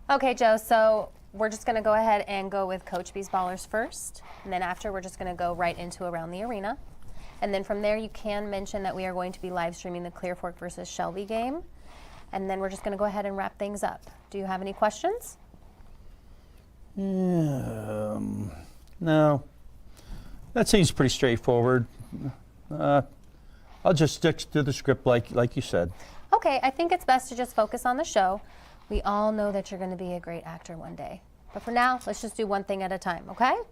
Okay, Joe, so we're just going to go ahead and go with Coach B's Ballers first. And then after, we're just going to go right into Around the Arena. And then from there, you can mention that we are going to be live streaming the Clear Fork versus Shelby game. And then we're just going to go ahead and wrap things up. Do you have any questions? No. That seems pretty straightforward. I'll just stick to the script like you said. Okay, I think it's best to just focus on the show. We all know that you're going to be a great actor one day. But for now, let's just do one thing at a time, okay? All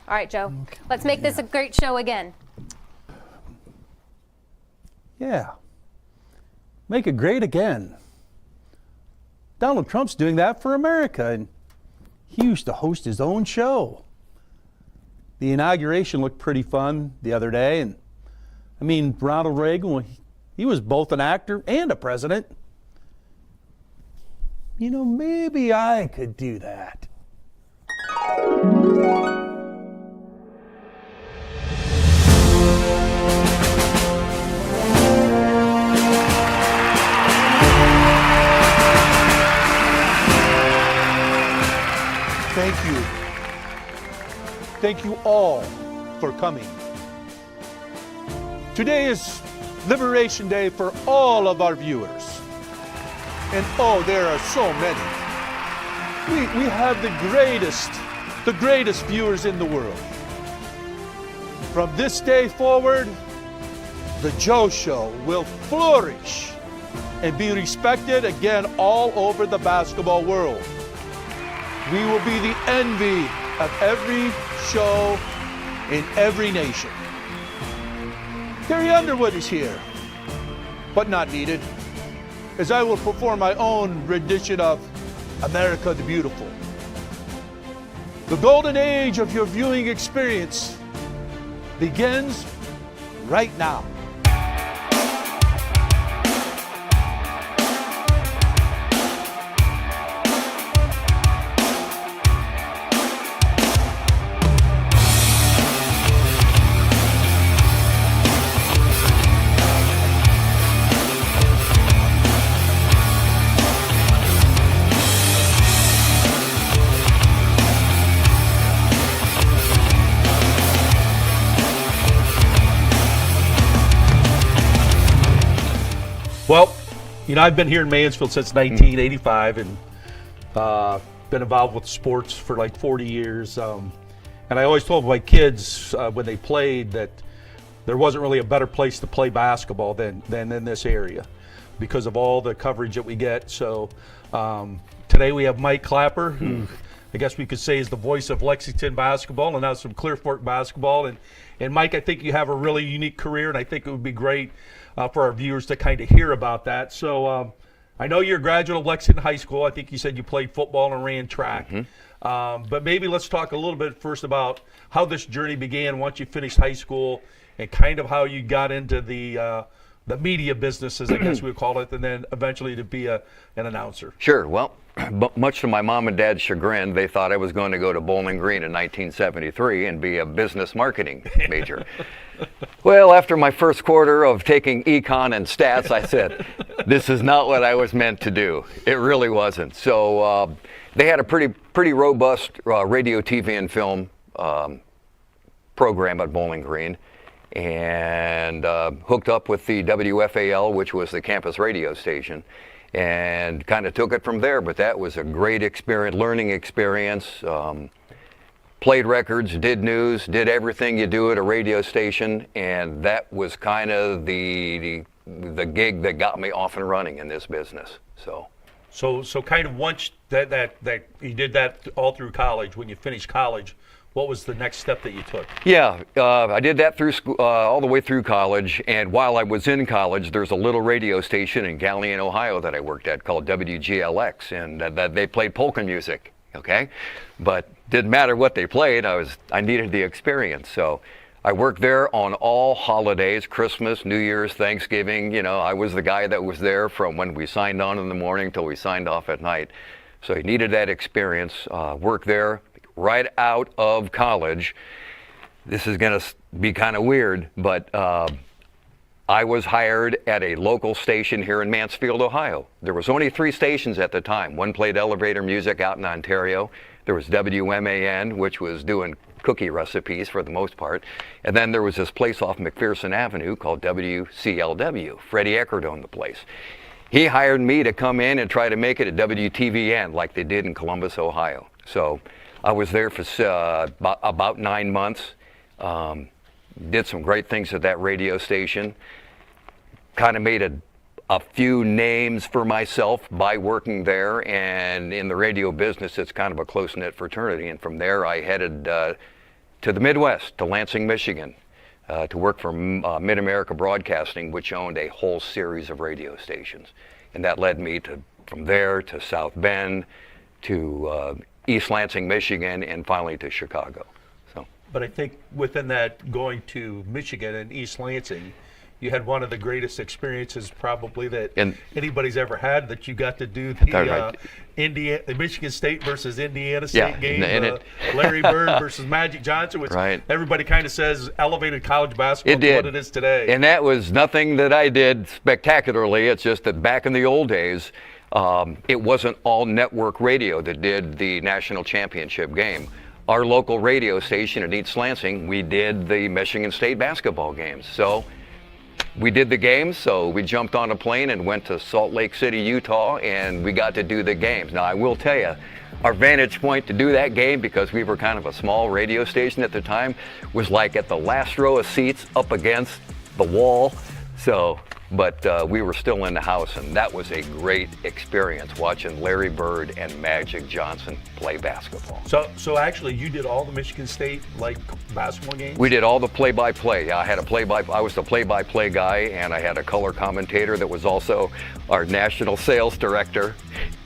right, Joe, let's make this a great show again. Yeah. Make it great again. Donald Trump's doing that for America, and he used to host his own show. The inauguration looked pretty fun the other day, and I mean, Ronald Reagan, well, he was both an actor and a president. You know, maybe I could do that. Thank you. Thank you all for coming. Today is Liberation Day for all of our viewers. And oh, there are so many. We have the greatest viewers in the world. From this day forward, the Joe Show will flourish and be respected again all over the basketball world. We will be the envy of every show in every nation. Carrie Underwood is here, but not needed, as I will perform my own rendition of America the Beautiful. The golden age of your viewing experience begins right now. Well, you know, I've been here in Mansfield since 1985 and been involved with sports for like 40 years. And I always told my kids when they played that there wasn't really a better place to play basketball than in this area because of all the coverage that we get. So today we have Mike Clapper, who I guess we could say is the voice of Lexington basketball and now some Clear Fork basketball. And Mike, I think you have a really unique career, and I think it would be great for our viewers to kind of hear about that. So I know you're a graduate of Lexington High School. I think you said you played football and ran track. But maybe let's talk a little bit first about how this journey began once you finished high school and kind of how you got into the media businesses, I guess we would call it, and then eventually to be an announcer. Sure. Well, much to my mom and dad's chagrin, they thought I was going to go to Bowling Green in 1973 and be a business marketing major. Well, after my first quarter of taking econ and stats, I said, this is not what I was meant to do. It really wasn't. So they had a pretty robust radio, TV, and film program at Bowling Green, and hooked up with the WFAL, which was the campus radio station, and kind of took it from there. But that was a great experience, learning experience. Played records, did news, did everything you do at a radio station, and that was kind of the gig that got me off and running in this business. So kind of once that you did that all through college, when you finished college, what was the next step that you took? Yeah, I did that through school, all the way through college, and while I was in college, there's a little radio station in Galion, Ohio that I worked at called WGLX, and they played polka music, okay? But didn't matter what they played, I needed the experience. So I worked there on all holidays, Christmas, New Year's, Thanksgiving. You know, I was the guy that was there from when we signed on in the morning till we signed off at night. So I needed that experience, worked there right out of college. This is gonna be kind of weird, but I was hired at a local station here in Mansfield, Ohio. There was only 3 stations at the time. One played elevator music out in Ontario. There was WMAN, which was doing cookie recipes for the most part. And then there was this place off McPherson Avenue called WCLW. Freddie Eckert owned the place. He hired me to come in and try to make it a WTVN like they did in Columbus, Ohio. So I was there for about 9 months. Did some great things at that radio station. Kind of made a few names for myself by working there, and in the radio business it's kind of a close-knit fraternity. And from there I headed to the Midwest, to Lansing, Michigan, to work for Mid-America Broadcasting, which owned a whole series of radio stations. And that led me from there to South Bend, to East Lansing, Michigan, and finally to Chicago. But I think within that, going to Michigan and East Lansing, you had one of the greatest experiences probably that anybody's ever had, that you got to do the Michigan State versus Indiana State game, Larry Bird versus Magic Johnson, which everybody kind of says elevated college basketball to what it is today. And that was nothing that I did spectacularly. It's just that back in the old days, it wasn't all network radio that did the national championship game. Our local radio station in East Lansing, we did the Michigan State basketball games. So we did the games, so we jumped on a plane and went to Salt Lake City, Utah, and we got to do the games. Now, I will tell you, our vantage point to do that game, because we were kind of a small radio station at the time, was like at the last row of seats up against the wall. But we were still in the house, and that was a great experience watching Larry Bird and Magic Johnson play basketball. So actually, you did all the Michigan State basketball games? We did all the play-by-play. I was the play-by-play guy, and I had a color commentator that was also our national sales director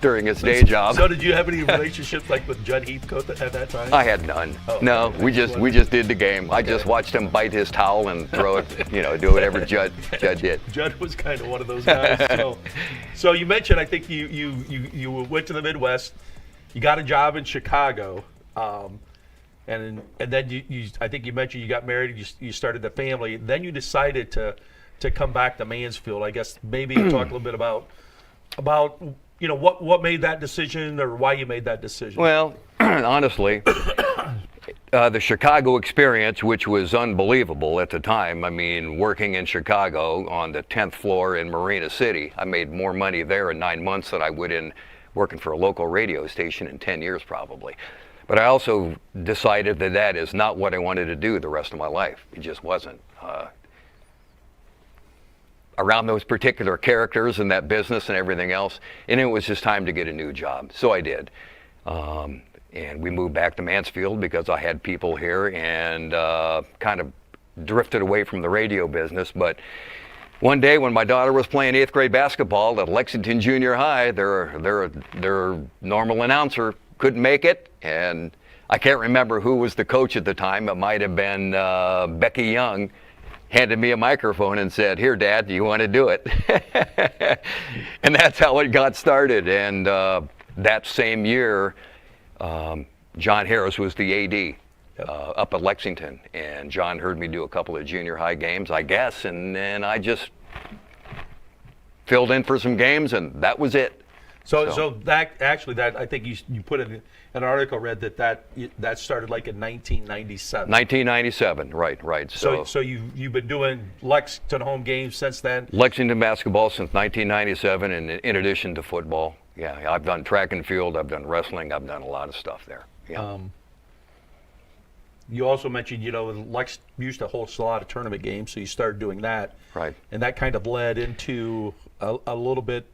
during his day job. So did you have any relationships with Judd Heathcote at that time? I had none. No, we just did the game. I just watched him bite his towel and throw it, do whatever Judd did. Judd was kind of one of those guys. So you mentioned, I think you went to the Midwest, you got a job in Chicago, and then I think you mentioned you got married, you started the family. Then you decided to come back to Mansfield. I guess maybe talk a little bit about what made that decision, or why you made that decision. Well, honestly, the Chicago experience, which was unbelievable at the time. I mean, working in Chicago on the 10th floor in Marina City, I made more money there in 9 months than I would in working for a local radio station in 10 years probably. But I also decided that is not what I wanted to do the rest of my life. It just wasn't. Around those particular characters and that business and everything else, and it was just time to get a new job. So I did. And we moved back to Mansfield because I had people here, and kind of drifted away from the radio business. But one day when my daughter was playing 8th grade basketball at Lexington Junior High, their normal announcer couldn't make it, and I can't remember who was the coach at the time. It might have been Becky Young. Handed me a microphone and said, "Here, Dad, do you want to do it?" And that's how it got started. And that same year, John Harris was the AD up at Lexington. And John heard me do a couple of junior high games, I guess, and then I just filled in for some games, and that was it. So that I think you put in an article, read that started in 1997. 1997, right. So you've been doing Lexington home games since then? Lexington basketball since 1997, and in addition to football. Yeah, I've done track and field, I've done wrestling, I've done a lot of stuff there. Yeah. You also mentioned, Lex used to host a lot of tournament games, so you started doing that. Right. And that kind of led into a little bit,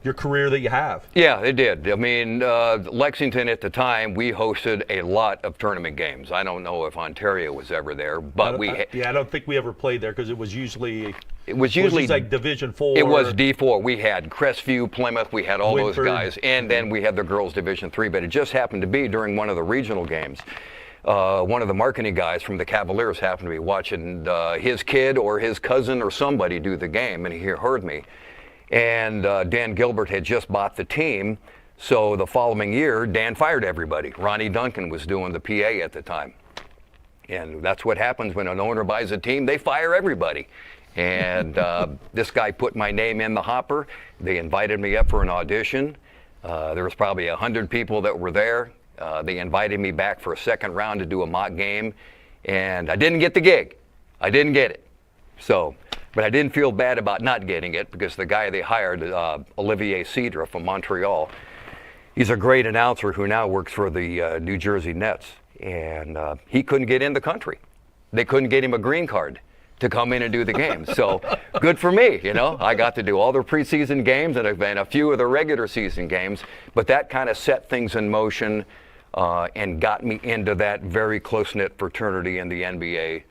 your career that you have. Yeah, it did. I mean, Lexington at the time, we hosted a lot of tournament games. I don't know if Ontario was ever there, but I don't think we ever played there, because it was usually like Division 4. It was D4. We had Crestview, Plymouth, we had all Winford. those guys, and then we had the girls Division 3. But it just happened to be during one of the regional games. One of the marketing guys from the Cavaliers happened to be watching his kid or his cousin or somebody do the game, and he heard me. And Dan Gilbert had just bought the team, so the following year, Dan fired everybody. Ronnie Duncan was doing the PA at the time. And that's what happens when an owner buys a team, they fire everybody. And this guy put my name in the hopper. They invited me up for an audition. There was probably 100 people that were there. They invited me back for a second round to do a mock game, and I didn't get the gig. I didn't get it. So, but I didn't feel bad about not getting it, because the guy they hired, Olivier Cedra from Montreal, he's a great announcer who now works for the New Jersey Nets, and he couldn't get in the country. They couldn't get him a green card to come in and do the games. So good for me, you know. I got to do all the preseason games and a few of the regular season games, but that kind of set things in motion and got me into that very close-knit fraternity in the NBA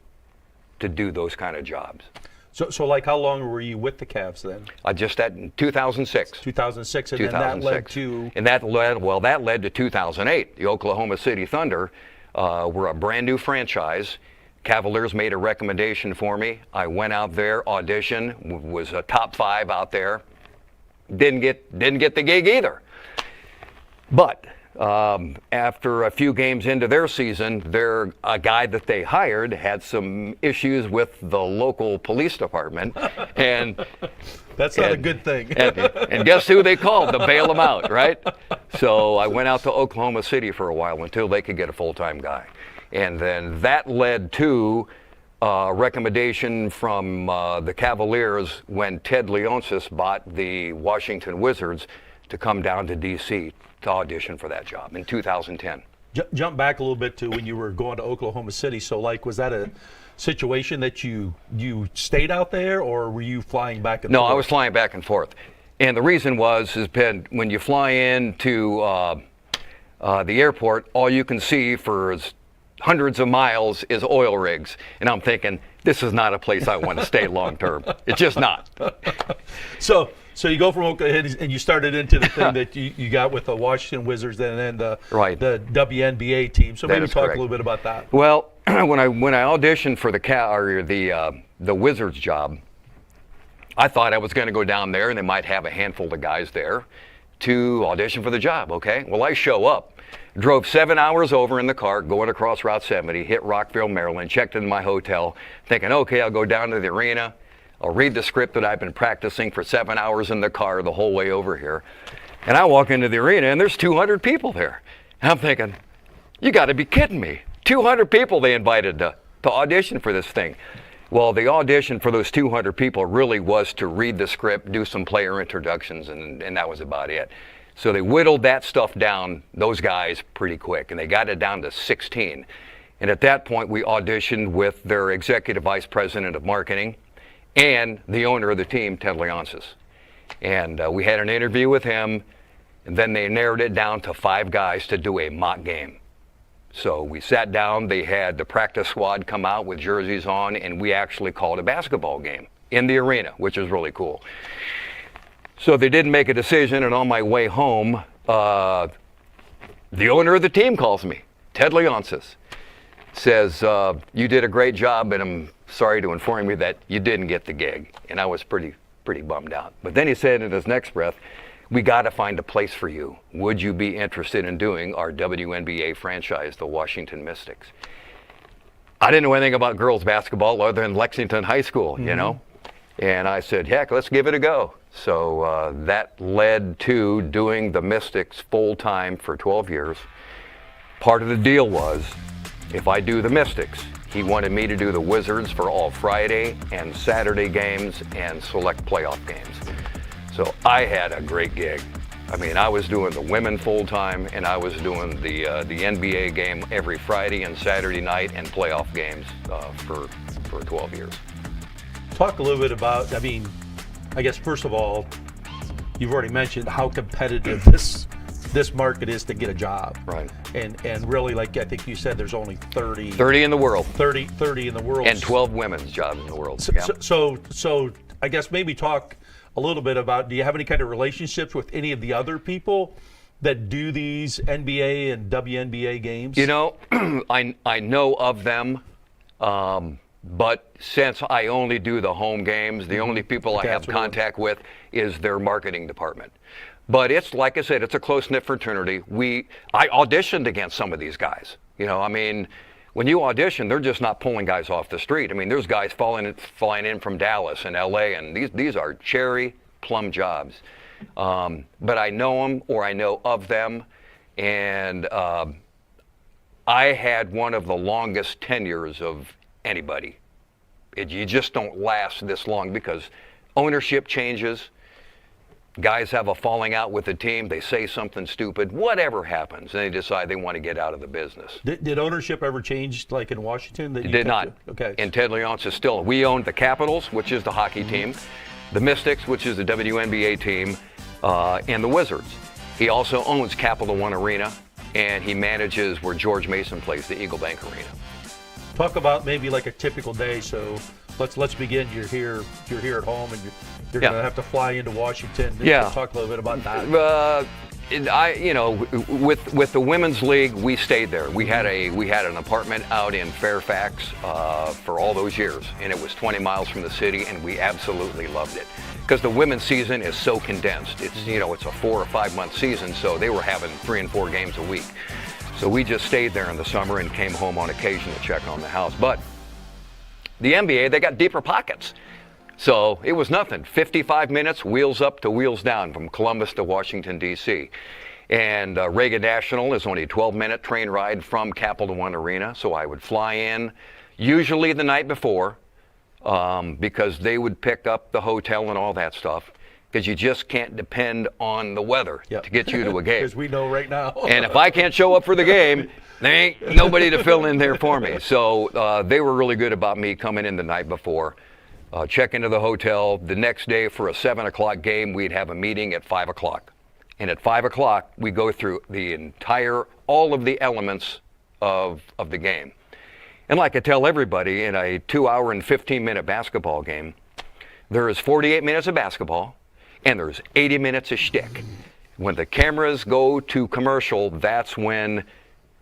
to do those kind of jobs. So like, how long were you with the Cavs then? Just that in 2006. 2006, and then that led to? And that led to 2008. The Oklahoma City Thunder were a brand new franchise. Cavaliers made a recommendation for me. I went out there, auditioned, was a top 5 out there. Didn't get the gig either. But after a few games into their season, a guy that they hired had some issues with the local police department, and that's not a good thing. and guess who they called to bail him out, right? So I went out to Oklahoma City for a while until they could get a full-time guy. And then that led to a recommendation from the Cavaliers when Ted Leonsis bought the Washington Wizards to come down to D.C. to audition for that job in 2010. Jump back a little bit to when you were going to Oklahoma City. So, like, was that a situation that you stayed out there, or were you flying back and forth? No, I was flying back and forth. And the reason was when you fly into the airport, all you can see for hundreds of miles is oil rigs. And I'm thinking, this is not a place I want to stay long term. It's just not. So you go from Oklahoma and you started into the thing that you got with the Washington Wizards and then the WNBA team. So maybe talk a little bit about that. Well, when I auditioned for the Wizards job, I thought I was going to go down there and they might have a handful of guys there to audition for the job. Okay. Well, I show up. Drove 7 hours over in the car, going across Route 70, hit Rockville, Maryland, checked into my hotel, thinking, okay, I'll go down to the arena. I'll read the script that I've been practicing for 7 hours in the car the whole way over here. And I walk into the arena, and there's 200 people there. And I'm thinking, you got to be kidding me. 200 people they invited to audition for this thing. Well, the audition for those 200 people really was to read the script, do some player introductions, and that was about it. So they whittled that stuff down, those guys, pretty quick, and they got it down to 16. And at that point, we auditioned with their executive vice president of marketing and the owner of the team, Ted Leonsis. And we had an interview with him, and then they narrowed it down to 5 guys to do a mock game. So we sat down, they had the practice squad come out with jerseys on, and we actually called a basketball game in the arena, which was really cool. So they didn't make a decision, and on my way home, the owner of the team calls me, Ted Leonsis, says, you did a great job, and I'm sorry to inform you that you didn't get the gig. And I was pretty bummed out. But then he said in his next breath, we got to find a place for you. Would you be interested in doing our WNBA franchise, the Washington Mystics? I didn't know anything about girls basketball other than Lexington High School, you know? And I said, heck, let's give it a go. So that led to doing the Mystics full-time for 12 years. Part of the deal was, if I do the Mystics, he wanted me to do the Wizards for all Friday and Saturday games and select playoff games. So I had a great gig. I mean, I was doing the women full-time, and I was doing the NBA game every Friday and Saturday night and playoff games for 12 years. Talk a little bit about, I mean, I guess first of all, you've already mentioned how competitive this market is to get a job. Right. And really, like I think you said, there's only 30 in the world. 30 in the world. And 12 women's jobs in the world. So I guess maybe talk a little bit about, do you have any kind of relationships with any of the other people that do these NBA and WNBA games? You know, I know of them. But since I only do the home games, the only people I have contact with is their marketing department. But it's, like I said, it's a close-knit fraternity. I auditioned against some of these guys. You know, I mean, When you audition, they're just not pulling guys off the street. I mean, there's guys flying in from Dallas and LA, and these are cherry plum jobs. But I know them, or I know of them, and I had one of the longest tenures of anybody. You just don't last this long because ownership changes. Guys have a falling out with the team. They say something stupid. Whatever happens, and they decide they want to get out of the business. Did ownership ever change, like in Washington? It did not. Okay. And Ted Leonce is still. We owned the Capitals, which is the hockey team, the Mystics, which is the WNBA team, and the Wizards. He also owns Capital One Arena, and he manages where George Mason plays, the Eagle Bank Arena. Talk about maybe like a typical day. So let's begin. You're here at home, and you're going to have to fly into Washington. Yeah. Talk a little bit about that. With the women's league, we stayed there. We had an apartment out in Fairfax for all those years, and it was 20 miles from the city, and we absolutely loved it because the women's season is so condensed. It's it's a 4 or 5 month season, so they were having 3 and 4 games a week. So we just stayed there in the summer and came home on occasion to check on the house. But the NBA, they got deeper pockets. So it was nothing. 55 minutes, wheels up to wheels down from Columbus to Washington, D.C. And Reagan National is only a 12-minute train ride from Capital One Arena. So I would fly in, usually the night before, because they would pick up the hotel and all that stuff. Because you just can't depend on the weather to get you to a game. Because we know right now. And if I can't show up for the game, there ain't nobody to fill in there for me. So they were really good about me coming in the night before, check into the hotel. The next day for a 7 o'clock game, we'd have a meeting at 5 o'clock. And at 5 o'clock, we go through all of the elements of the game. And like I tell everybody, in a 2-hour and 15-minute basketball game, there is 48 minutes of basketball, and there's 80 minutes of shtick. When the cameras go to commercial, that's when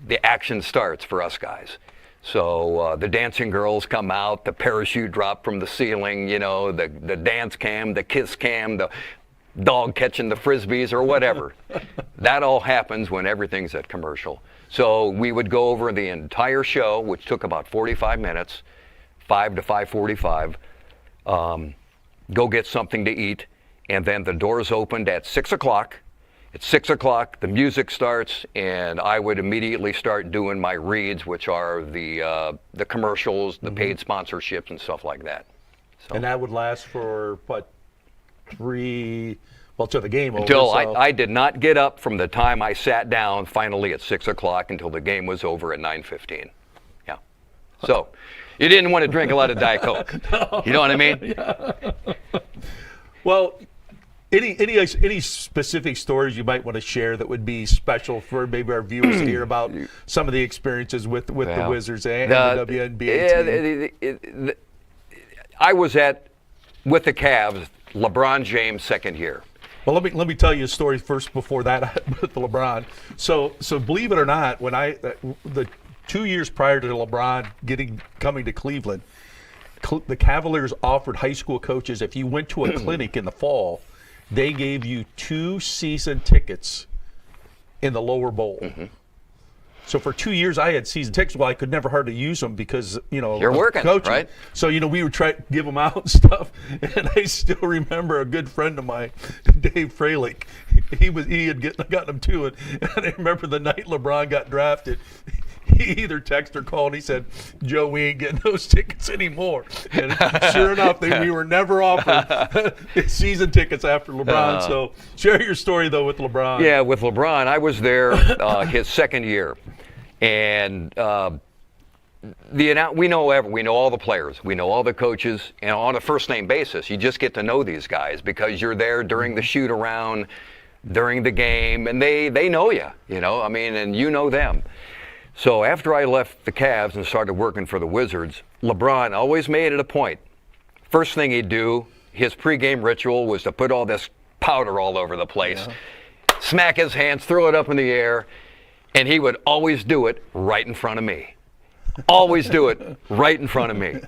the action starts for us guys. So the dancing girls come out, the parachute drop from the ceiling, the dance cam, the kiss cam, the dog catching the frisbees or whatever. That all happens when everything's at commercial. So we would go over the entire show, which took about 45 minutes, 5 to 5:45, go get something to eat, and then the doors opened at 6 o'clock. At 6 o'clock, the music starts, and I would immediately start doing my reads, which are the commercials, the paid sponsorships, and stuff like that. So, and that would last for, what, 3, well, till the game over. Until I did not get up from the time I sat down finally at 6 o'clock until the game was over at 9:15. Yeah. So you didn't want to drink a lot of Diet Coke. No. You know what I mean? Yeah. Well, any specific stories you might want to share that would be special for maybe our viewers to hear about some of the experiences with the Wizards and the WNBA team? I was with the Cavs, LeBron James' second year. Well, let me tell you a story first before that with LeBron. So believe it or not, when the 2 years prior to LeBron coming to Cleveland, the Cavaliers offered high school coaches, if you went to a clinic in the fall, they gave you 2 season tickets in the lower bowl. Mm-hmm. So for 2 years, I had season tickets. Well, I could never hardly use them because, you're working, coaching. Right? So, we would try to give them out and stuff. And I still remember a good friend of mine, Dave Freilich. He had gotten them too. And I remember the night LeBron got drafted, he either texted or called, and he said, "Joe, we ain't getting those tickets anymore." And sure enough, we were never offered season tickets after LeBron. So share your story, though, with LeBron. Yeah, with LeBron, I was there his second year. And we know all the players. We know all the coaches. And on a first-name basis, you just get to know these guys because you're there during the shoot-around, during the game, and they know you, and you know them. So after I left the Cavs and started working for the Wizards, LeBron always made it a point. First thing he'd do, his pregame ritual was to put all this powder all over the place, smack his hands, throw it up in the air, and he would always do it right in front of me. Always do it right in front of me.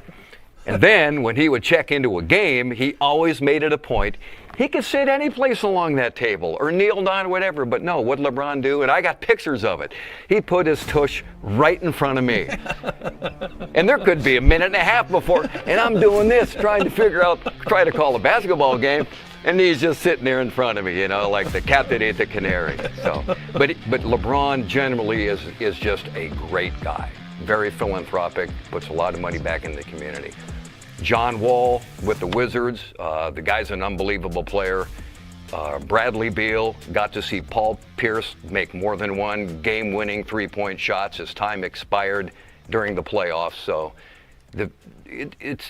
And then when he would check into a game, he always made it a point. He could sit any place along that table or kneel down or whatever, but no, what'd LeBron do? And I got pictures of it. He put his tush right in front of me. And there could be a minute and a half before, and I'm doing this, trying to call a basketball game, and he's just sitting there in front of me, like the cat that ate the canary. So, but LeBron generally is just a great guy. Very philanthropic, puts a lot of money back in the community. John Wall with the Wizards, the guy's an unbelievable player. Bradley Beal, got to see Paul Pierce make more than one game-winning three-point shots as time expired during the playoffs. So the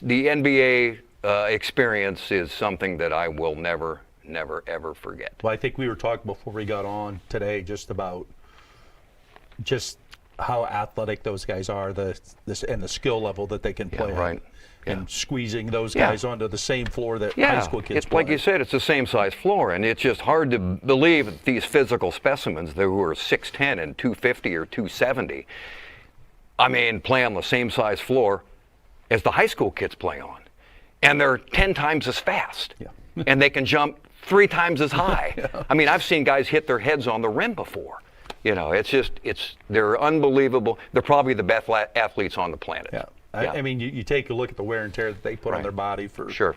NBA experience is something that I will never, ever forget. Well, I think we were talking before we got on today just about how athletic those guys are, and the skill level that they can play. Right. And squeezing those guys onto the same floor that high school kids it's play. like you said, it's the same size floor, and it's just hard to believe that these physical specimens who are 6'10" and 250 or 270, play on the same size floor as the high school kids play on. And they're 10 times as fast. Yeah. And they can jump 3 times as high. Yeah. I've seen guys hit their heads on the rim before. They're unbelievable. They're probably the best athletes on the planet. Yeah. You take a look at the wear and tear that they put on their body for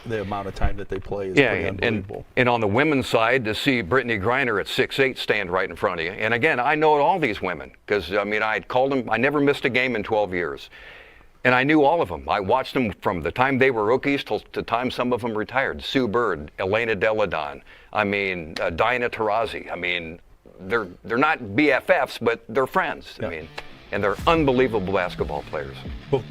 the amount of time that they play is pretty unbelievable. And on the women's side, to see Brittany Griner at 6'8" stand right in front of you. And again, I know all these women because, I called them. I never missed a game in 12 years. And I knew all of them. I watched them from the time they were rookies till the time some of them retired. Sue Bird, Elena Deladon, Diana Taurasi. They're not BFFs, but they're friends. Yeah. And they're unbelievable basketball players.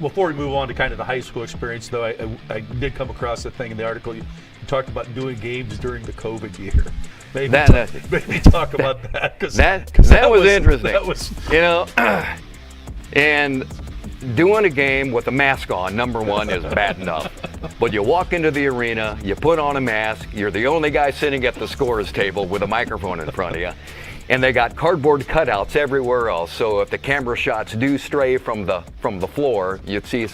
Before we move on to kind of the high school experience, though, I did come across a thing in the article. You talked about doing games during the COVID year. Maybe talk about that. That was interesting. That was, and doing a game with a mask on, number one, is bad enough. But you walk into the arena, you put on a mask, you're the only guy sitting at the scorer's table with a microphone in front of you. And they got cardboard cutouts everywhere else, so if the camera shots do stray from the floor, you'd see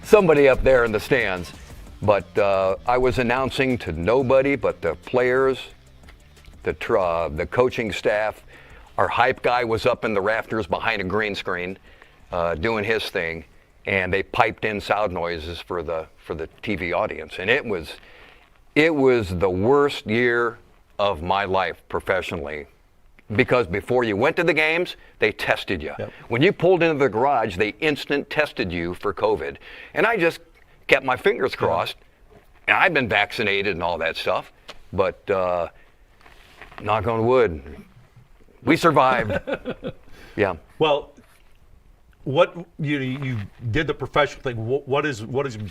somebody up there in the stands. But I was announcing to nobody but the players, the coaching staff. Our hype guy was up in the rafters behind a green screen doing his thing, and they piped in sound noises for the TV audience. And it was the worst year of my life professionally. Because before you went to the games, they tested you. Yep. When you pulled into the garage, they instant tested you for COVID. And I just kept my fingers crossed. And I've been vaccinated and all that stuff. But knock on wood, we survived. Yeah. Well, what you did the professional thing. What has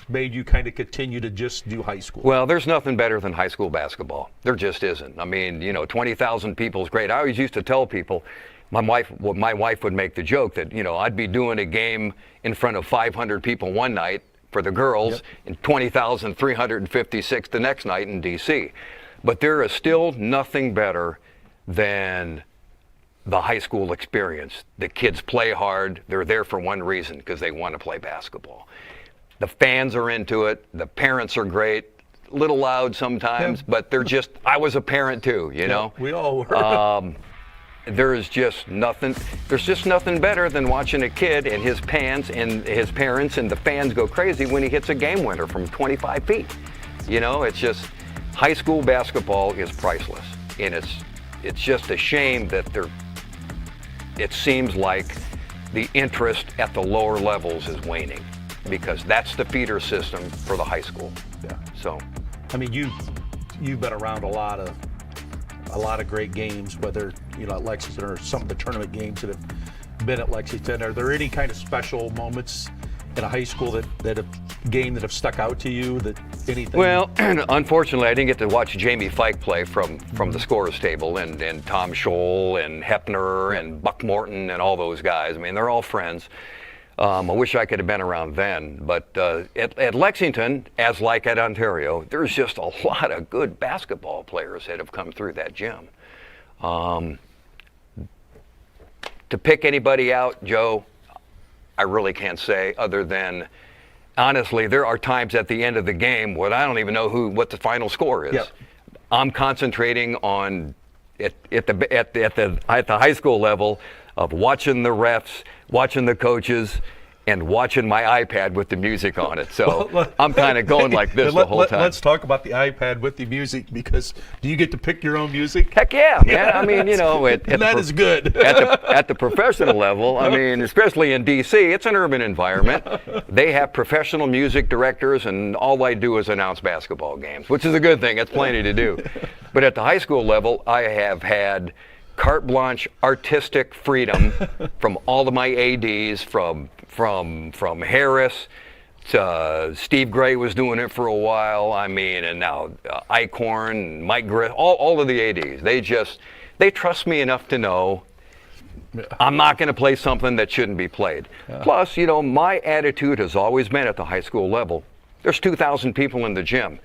made you kind of continue to just do high school? Well, there's nothing better than high school basketball. There just isn't. 20,000 people is great. I always used to tell people, my wife would make the joke that I'd be doing a game in front of 500 people one night for the girls, and 20,356 the next night in D.C. But there is still nothing better than the high school experience. The kids play hard. They're there for one reason, because they want to play basketball. The fans are into it. The parents are great. A little loud sometimes, but they're just, I was a parent too, know? We all were. There's just nothing better than watching a kid and his parents and the fans go crazy when he hits a game winner from 25 feet. It's just, high school basketball is priceless. And it's just a shame that it seems like the interest at the lower levels is waning, because that's the feeder system for the high school. Yeah. So, you've been around a lot of great games, whether at Lexington or some of the tournament games that have been at Lexington. Are there any kind of special moments in a high school that have stuck out to you? That anything? Well, unfortunately, I didn't get to watch Jamie Fike play from the scorer's table, and Tom Scholl and Hepner and Buck Morton and all those guys. They're all friends. I wish I could have been around then. But at Lexington, as like at Ontario, there's just a lot of good basketball players that have come through that gym. To pick anybody out, Joe, I really can't say, other than honestly, there are times at the end of the game when I don't even know what the final score is. Yep. I'm concentrating on at the high school level of watching the refs, watching the coaches, and watching my iPad with the music on it. So I'm kind of going like this the whole time. Let's talk about the iPad with the music, because do you get to pick your own music? Heck yeah, man. I mean, you know, that is good. At the professional level, I mean, especially in D.C., it's an urban environment. They have professional music directors, and all I do is announce basketball games, which is a good thing. It's plenty to do. But at the high school level, I have had carte blanche artistic freedom from all of my ADs, from Harris to Steve Gray was doing it for a while. I mean, and now Eichhorn, Mike Griff, all of the ADs. They trust me enough to know I'm not going to play something that shouldn't be played. Plus, you know, my attitude has always been at the high school level. There's 2,000 people in the gym.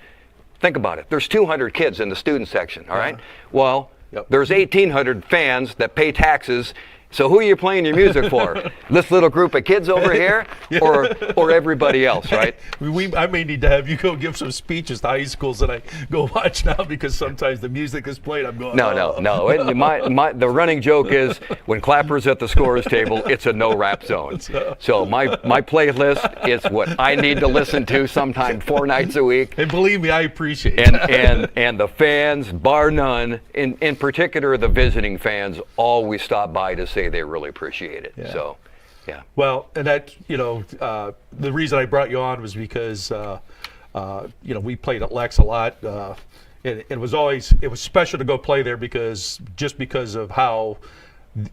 Think about it. There's 200 kids in the student section, all right? Well, there's 1,800 fans that pay taxes. So who are you playing your music for? This little group of kids over here, or everybody else, right? I may need to have you go give some speeches to high schools that I go watch now, because sometimes the music is played. I'm going, no. The running joke is when Clapper's at the scorer's table, it's a no rap zone. So my playlist is what I need to listen to sometime 4 nights a week. And believe me, I appreciate it. And the fans, bar none, in particular the visiting fans, always stop by to say they really appreciate it. Yeah. So, yeah. Well, and that, you know, the reason I brought you on was because, you know, we played at Lex a lot. And it was special to go play there because of how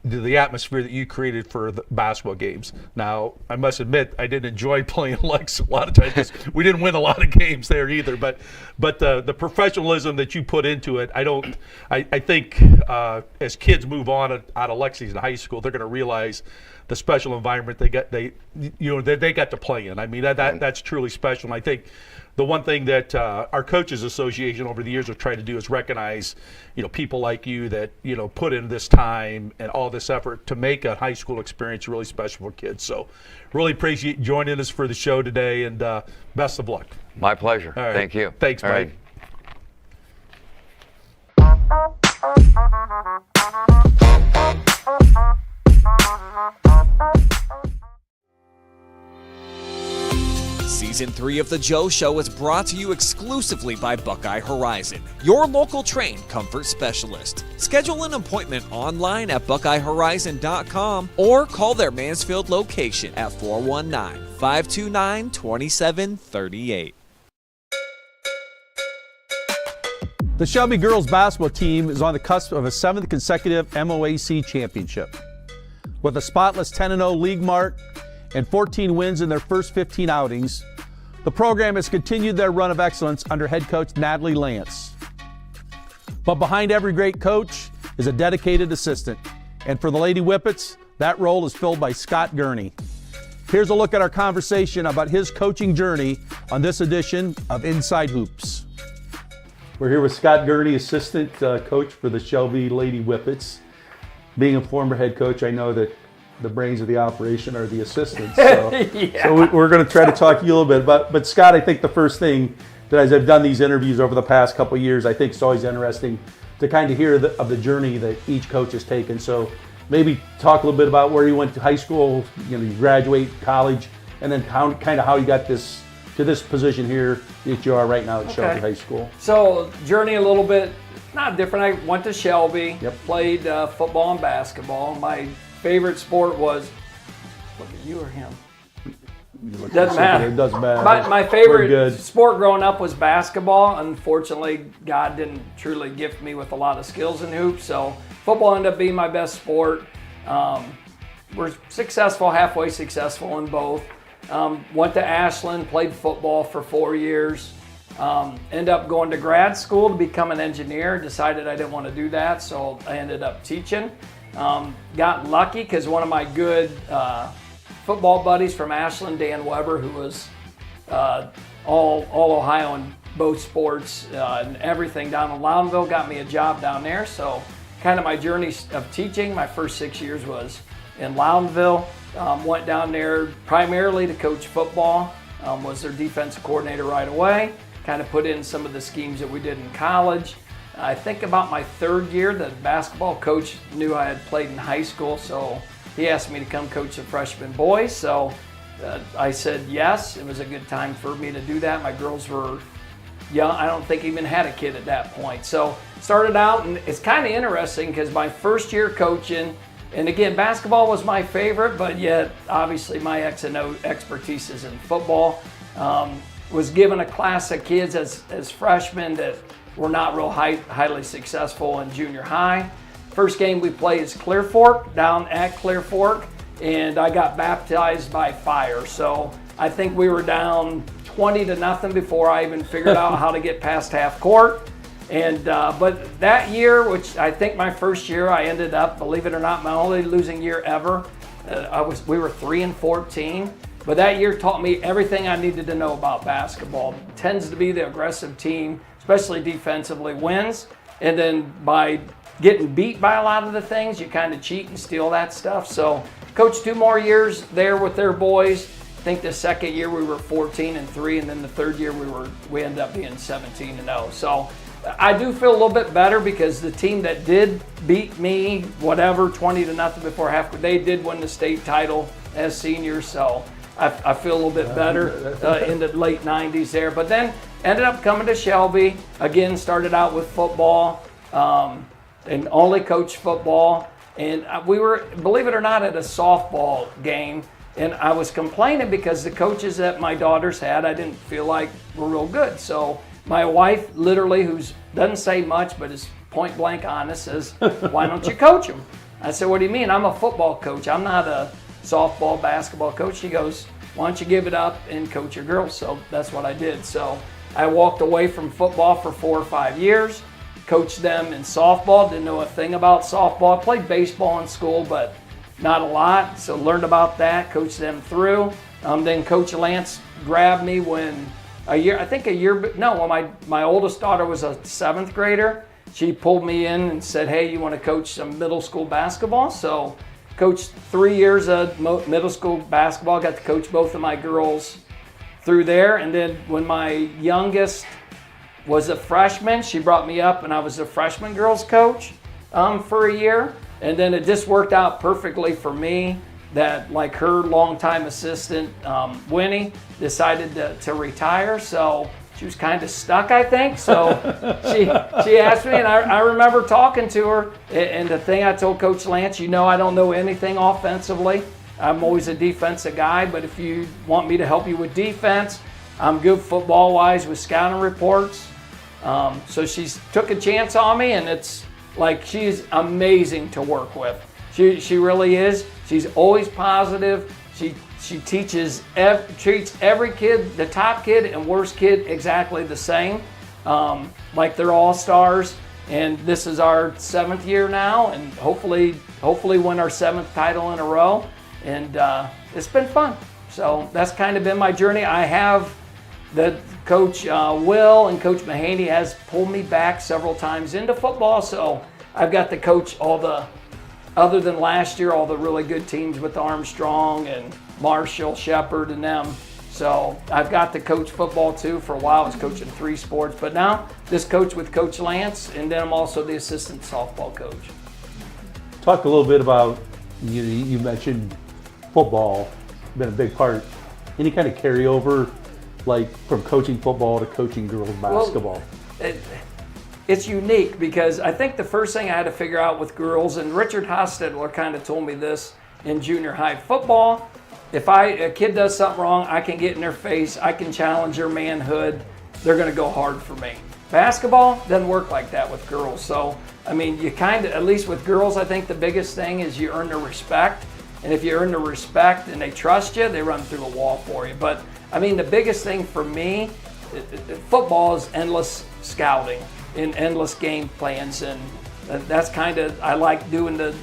the atmosphere that you created for the basketball games. Now, I must admit, I didn't enjoy playing Lex a lot of times because we didn't win a lot of games there either. But the professionalism that you put into it, I think as kids move on out of Lexington High School, they're going to realize the special environment they got to play in. I mean, that's truly special. And I think the one thing that our coaches association over the years have tried to do is recognize, you know, people like you that, you know, put in this time and all this effort to make a high school experience really special for kids. So really appreciate you joining us for the show today, and best of luck. My pleasure. All right. Thank you. Thanks, all Mike. Season 3 of The Joe Show is brought to you exclusively by Buckeye Horizon, your local Trane comfort specialist. Schedule an appointment online at BuckeyeHorizon.com or call their Mansfield location at 419-529-2738. The Shelby girls basketball team is on the cusp of a 7th consecutive MOAC championship. With a spotless 10-0 league mark and 14 wins in their first 15 outings, the program has continued their run of excellence under head coach Natalie Lance. But behind every great coach is a dedicated assistant. And for the Lady Whippets, that role is filled by Scott Gurney. Here's a look at our conversation about his coaching journey on this edition of Inside Hoops. We're here with Scott Gurney, assistant coach for the Shelby Lady Whippets. Being a former head coach, I know that the brains of the operation are the assistants. So, so we're going to try to talk to you a little bit. But Scott, I think the first thing that as I've done these interviews over the past couple of years, I think it's always interesting to kind of hear of the journey that each coach has taken. So maybe talk a little bit about where you went to high school, you graduate, college, and then how you got to this position here that you are right now at Shelby High School. So journey a little bit, not different. I went to Shelby, played football and basketball. My favorite sport was, look at you or him. Doesn't matter. It doesn't matter. My favorite sport growing up was basketball. Unfortunately, God didn't truly gift me with a lot of skills in hoops, so football ended up being my best sport. We're successful, halfway successful in both. Went to Ashland, played football for 4 years. Ended up going to grad school to become an engineer. Decided I didn't want to do that, so I ended up teaching. Got lucky because one of my good football buddies from Ashland, Dan Weber, who was all Ohio in both sports and everything down in Loudonville, got me a job down there. So kind of my journey of teaching, my first 6 years was in Loudonville. Went down there primarily to coach football. was their defensive coordinator right away, kind of put in some of the schemes that we did in college. I think about my third year, the basketball coach knew I had played in high school, so he asked me to come coach the freshman boys. So I said yes. It was a good time for me to do that. My girls were young. I don't think even had a kid at that point. So started out, and it's kind of interesting because my first year coaching, and again, basketball was my favorite, but yet obviously my expertise is in football. Was given a class of kids as freshmen that were not real highly successful in junior high. First game we played is Clear Fork, down at Clear Fork, and I got baptized by fire. So I think we were down 20-0 before I even figured out how to get past half court. And but that year, which I think my first year, I ended up, believe it or not, my only losing year ever. We were 3-14. But that year taught me everything I needed to know about basketball. It tends to be the aggressive team, especially defensively, wins. And then by getting beat by a lot of the things, you kind of cheat and steal that stuff. So coached 2 more years there with their boys. I think the second year we were 14-3, and then the third year we ended up being 17-0. So I do feel a little bit better because the team that did beat me, whatever, 20-0 before half, they did win the state title as seniors. So I feel a little bit better in the late 90s there. But then ended up coming to Shelby. Again, started out with football and only coached football. And we were, believe it or not, at a softball game. And I was complaining because the coaches that my daughters had, I didn't feel like were real good. So my wife, literally, who doesn't say much but is point blank honest, says, "Why don't you coach them?" I said, "What do you mean? I'm a football coach. I'm not a softball, basketball coach." She goes, "Why don't you give it up and coach your girls?" So that's what I did. So I walked away from football for 4 or 5 years, coached them in softball, didn't know a thing about softball. I played baseball in school, but not a lot. So learned about that, coached them through. Then Coach Lance grabbed me when my oldest daughter was a 7th grader. She pulled me in and said, "Hey, you want to coach some middle school basketball?" So coached 3 years of middle school basketball, got to coach both of my girls through there. And then when my youngest was a freshman, she brought me up and I was a freshman girls coach for a year. And then it just worked out perfectly for me that, like, her longtime assistant, Winnie, decided to retire. So she was kind of stuck, I think. So she asked me, and I remember talking to her. And the thing I told Coach Lance, I don't know anything offensively. I'm always a defensive guy, but if you want me to help you with defense, I'm good football-wise with scouting reports. So she took a chance on me, and it's like she's amazing to work with. She really is. She's always positive. She treats every kid, the top kid and worst kid, exactly the same. Like they're all stars. And this is our 7th year now, and hopefully win our 7th title in a row. And it's been fun. So that's kind of been my journey. I have the Coach Will and Coach Mahaney has pulled me back several times into football. So I've got to coach other than last year, all the really good teams with Armstrong and Marshall, Shepherd, and them. So I've got to coach football too. For a while I was coaching 3 sports, but now just coach with Coach Lance, and then I'm also the assistant softball coach. Talk a little bit about, you mentioned football, been a big part. Any kind of carryover, like from coaching football to coaching girls basketball? Well, it's unique because I think the first thing I had to figure out with girls, and Richard Hostetler kind of told me this in junior high football, if a kid does something wrong, I can get in their face, I can challenge their manhood, they're going to go hard for me. Basketball doesn't work like that with girls. So, I mean, you kind of, at least with girls, I think the biggest thing is you earn their respect. And if you earn their respect and they trust you, they run through a wall for you. But, I mean, the biggest thing for me, football is endless scouting and endless game plans. And that's kind of, I like doing the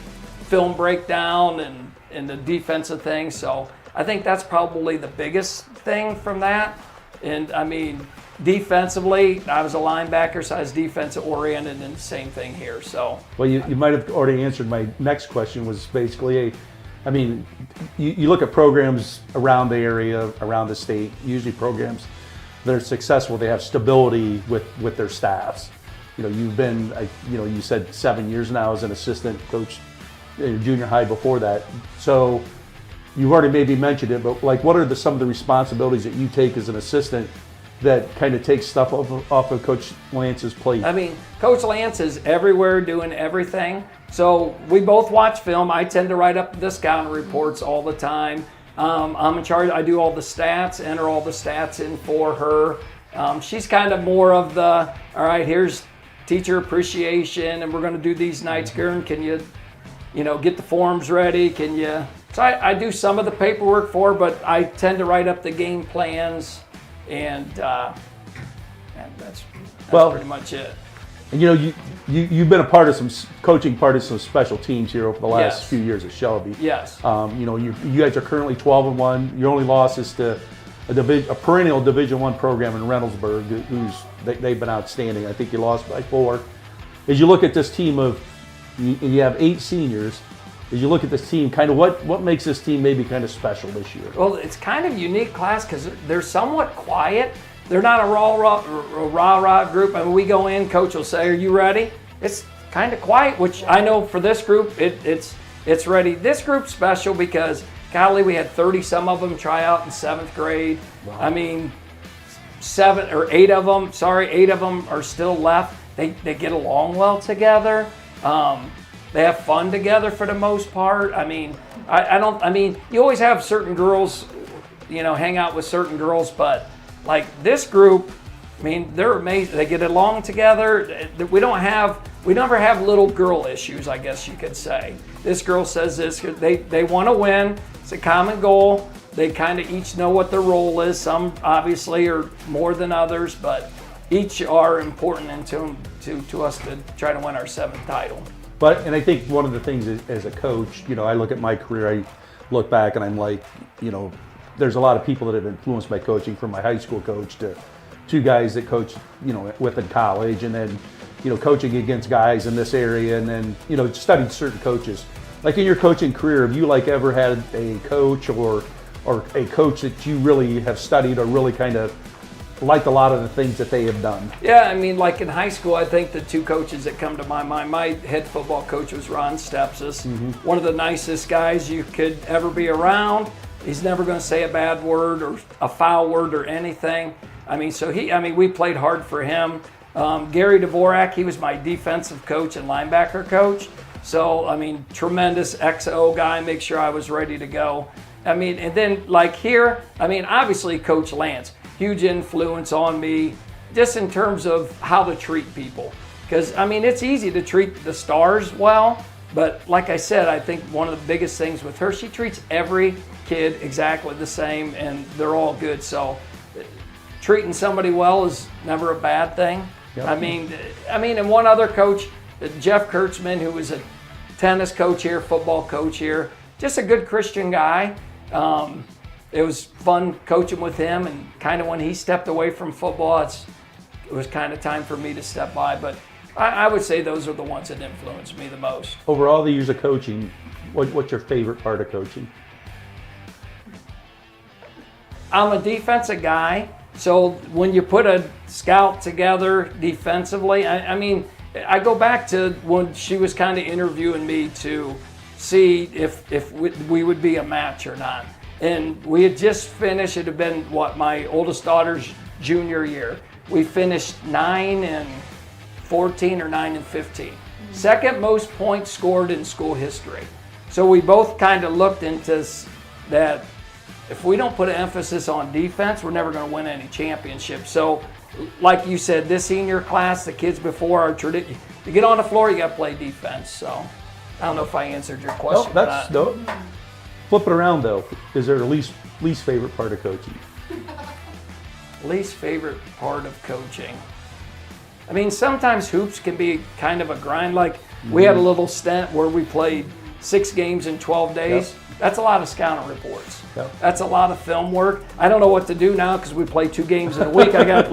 film breakdown and the defensive thing. So I think that's probably the biggest thing from that. And, I mean, defensively, I was a linebacker, so I was defensive oriented, and the same thing here. So, well, you might have already answered my next question. Was basically, I mean, you look at programs around the area, around the state, usually programs that are successful, they have stability with their staffs. You've been, you said 7 years now as an assistant coach in junior high before that. So you've already maybe mentioned it, but like, what are some of the responsibilities that you take as an assistant that kind of takes stuff off of Coach Lance's plate? I mean, Coach Lance is everywhere doing everything. So we both watch film. I tend to write up the scouting reports all the time. I'm in charge. I do all the stats, enter all the stats in for her. She's kind of more of the, all right, here's teacher appreciation, and we're going to do these nights. Gurn, can you get the forms ready? Can you? So I do some of the paperwork for her, but I tend to write up the game plans, and that's pretty much it. And you've been a part of some coaching, part of some special teams here over the last few years at Shelby. Yes. You guys are currently 12-1. Your only loss is to a perennial Division I program in Reynoldsburg, they've been outstanding. I think you lost by 4. As you look at this team you have 8 seniors. As you look at this team, kind of what makes this team maybe kind of special this year? Well, it's kind of unique class because they're somewhat quiet. They're not a rah-rah group. I mean, we go in, coach will say, "Are you ready?" It's kind of quiet, which I know for this group, it's ready. This group's special because, golly, we had 30 some of them try out in 7th grade. Wow. I mean, 8 of them are still left. They get along well together. They have fun together for the most part. I mean, you always have certain girls, hang out with certain girls, but like this group, I mean, they're amazing. They get along together. We never have little girl issues, I guess you could say. This girl says this. They want to win. It's a common goal. They kind of each know what their role is. Some obviously are more than others, but each are important to us to try to win our 7th title. And I think one of the things as a coach, I look at my career, I look back and I'm like, there's a lot of people that have influenced my coaching, from my high school coach to 2 guys that coached, with in college, and then, coaching against guys in this area, and then, studied certain coaches. Like in your coaching career, have you ever had a coach or a coach that you really have studied or really kind of liked a lot of the things that they have done? Yeah, I mean, like in high school, I think the 2 coaches that come to my mind, my head football coach was Ron Stepsis, one of the nicest guys you could ever be around. He's never going to say a bad word or a foul word or anything. I mean, we played hard for him. Gary Dvorak, he was my defensive coach and linebacker coach. So, I mean, tremendous XO guy, make sure I was ready to go. I mean, and then like here, I mean, obviously Coach Lance, huge influence on me just in terms of how to treat people. Because, I mean, it's easy to treat the stars well, but like I said, I think one of the biggest things with her, she treats every kid exactly the same, and they're all good. So treating somebody well is never a bad thing. Yep. I mean, and one other coach, Jeff Kurtzman, who was a tennis coach here, football coach here, just a good Christian guy. It was fun coaching with him, and kind of when he stepped away from football, it was kind of time for me to step by. But I would say those are the ones that influenced me the most. Over all the years of coaching, what's your favorite part of coaching? I'm a defensive guy, so when you put a scout together defensively, I mean, I go back to when she was kind of interviewing me to see if we would be a match or not. And we had just finished, it had been, my oldest daughter's junior year. We finished 9-14 or 9-15. Second most points scored in school history. So we both kind of looked into that. If we don't put an emphasis on defense, we're never going to win any championships. So, like you said, this senior class, the kids before our tradition, to get on the floor, you got to play defense. So, I don't know if I answered your question. No. Flip it around though. Is there a least favorite part of coaching? Least favorite part of coaching. I mean, sometimes hoops can be kind of a grind. Like we had a little stint where we played 6 games in 12 days. Yep. That's a lot of scouting reports. Yep. That's a lot of film work. I don't know what to do now because we play 2 games in a week. I got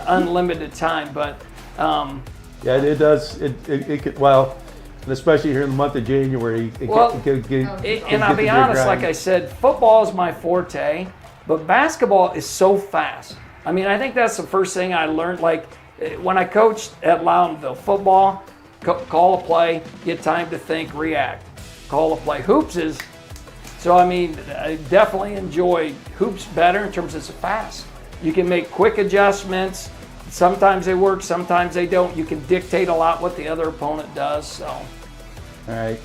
unlimited time, but yeah, it does. It could, well, and especially here in the month of January. And I'll be honest, like I said, football is my forte, but basketball is so fast. I mean, I think that's the first thing I learned. Like when I coached at Loudonville, football, call a play, get time to think, react. Call a play. Hoops is, so I mean, I definitely enjoy hoops better in terms of it's fast. You can make quick adjustments. Sometimes they work, sometimes they don't. You can dictate a lot what the other opponent does. So. All right.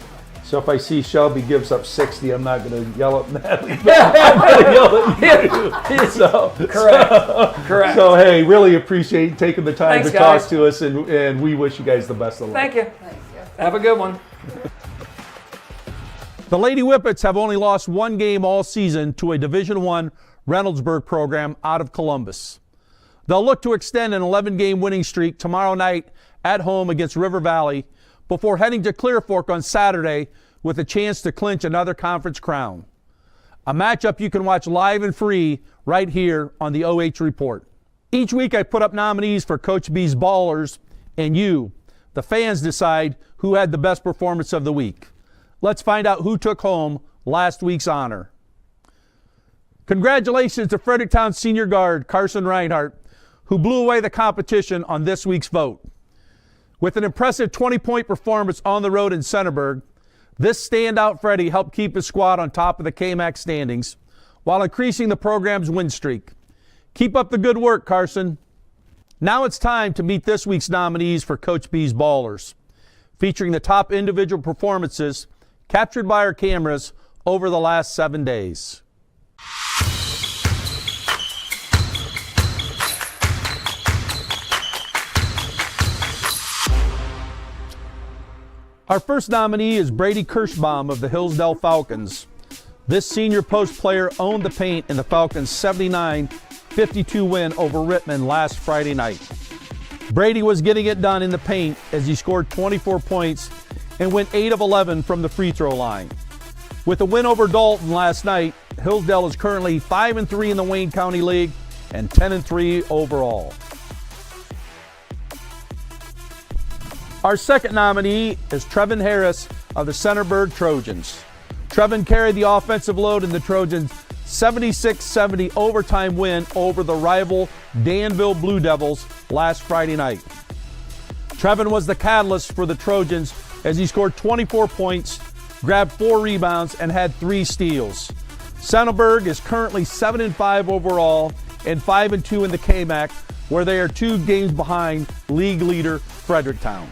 So if I see Shelby gives up 60, I'm not going to yell at Natalie. I'm going to yell at you. Correct. So, hey, really appreciate you taking the time Thanks, to guys. talk to us, and we wish you guys the best of luck. Thank you. Have a good one. The Lady Whippets have only lost one game all season to a Division I Reynoldsburg program out of Columbus. They'll look to extend an 11-game winning streak tomorrow night at home against River Valley before heading to Clear Fork on Saturday with a chance to clinch another conference crown. A matchup you can watch live and free right here on the OH Report. Each week I put up nominees for Coach B's Ballers, and you, the fans, decide who had the best performance of the week. Let's find out who took home last week's honor. Congratulations to Fredericktown senior guard Carson Reinhardt, who blew away the competition on this week's vote. With an impressive 20-point performance on the road in Centerburg, this standout Freddie helped keep his squad on top of the KMAC standings while increasing the program's win streak. Keep up the good work, Carson. Now it's time to meet this week's nominees for Coach B's Ballers, featuring the top individual performances captured by our cameras over the last 7 days. Our first nominee is Brady Kirschbaum of the Hillsdale Falcons. This senior post player owned the paint in the Falcons' 79-52 win over Rittman last Friday night. Brady was getting it done in the paint as he scored 24 points and went 8 of 11 from the free throw line. With a win over Dalton last night, Hillsdale is currently 5-3 in the Wayne County League and 10-3 overall. Our second nominee is Trevin Harris of the Centerburg Trojans. Trevin carried the offensive load in the Trojans' 76-70 overtime win over the rival Danville Blue Devils last Friday night. Trevin was the catalyst for the Trojans as he scored 24 points, grabbed 4 rebounds, and had 3 steals. Centerburg is currently 7-5 overall and 5-2 in the KMAC, where they are 2 games behind league leader Fredericktown.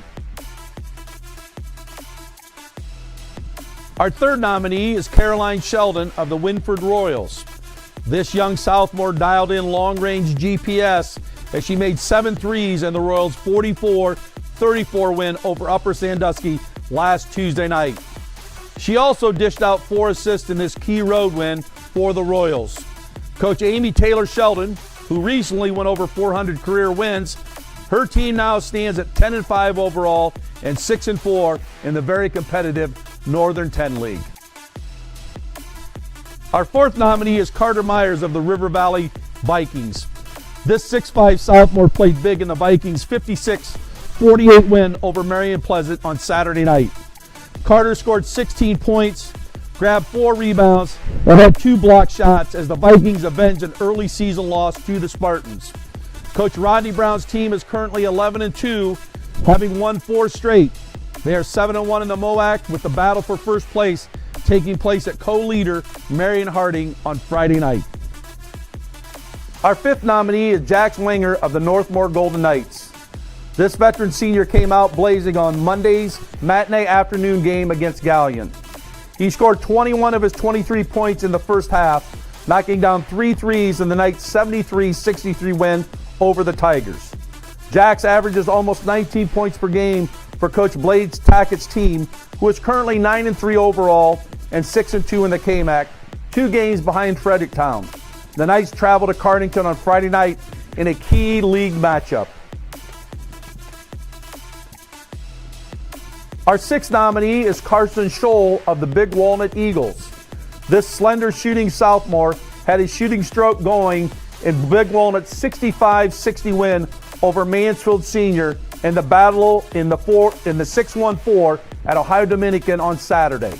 Our third nominee is Caroline Sheldon of the Winford Royals. This young sophomore dialed in long-range GPS as she made 7 threes in the Royals' 44-34 win over Upper Sandusky last Tuesday night. She also dished out 4 assists in this key road win for the Royals. Coach Amy Taylor Sheldon, who recently went over 400 career wins, her team now stands at 10-5 overall and 6-4 in the very competitive Northern 10 League. Our fourth nominee is Carter Myers of the River Valley Vikings. This 6'5 sophomore played big in the Vikings' 56-48 win over Marion Pleasant on Saturday night. Carter scored 16 points, grabbed 4 rebounds, and had 2 block shots as the Vikings avenged an early season loss to the Spartans. Coach Rodney Brown's team is currently 11-2, having won 4 straight. They are 7-1 in the MOAC, with the battle for first place taking place at co-leader Marion Harding on Friday night. Our fifth nominee is Jax Winger of the Northmore Golden Knights. This veteran senior came out blazing on Monday's matinee afternoon game against Galleon. He scored 21 of his 23 points in the first half, knocking down 3 threes in the Knights' 73-63 win over the Tigers. Jax averages almost 19 points per game for Coach Blades Tackett's team, who is currently 9-3 overall and 6-2 in the KMAC, 2 games behind Fredericktown. The Knights travel to Cardington on Friday night in a key league matchup. Our sixth nominee is Carson Scholl of the Big Walnut Eagles. This slender shooting sophomore had his shooting stroke going in Big Walnut's 65-60 win over Mansfield Senior in the battle in the 6-1-4 at Ohio Dominican on Saturday.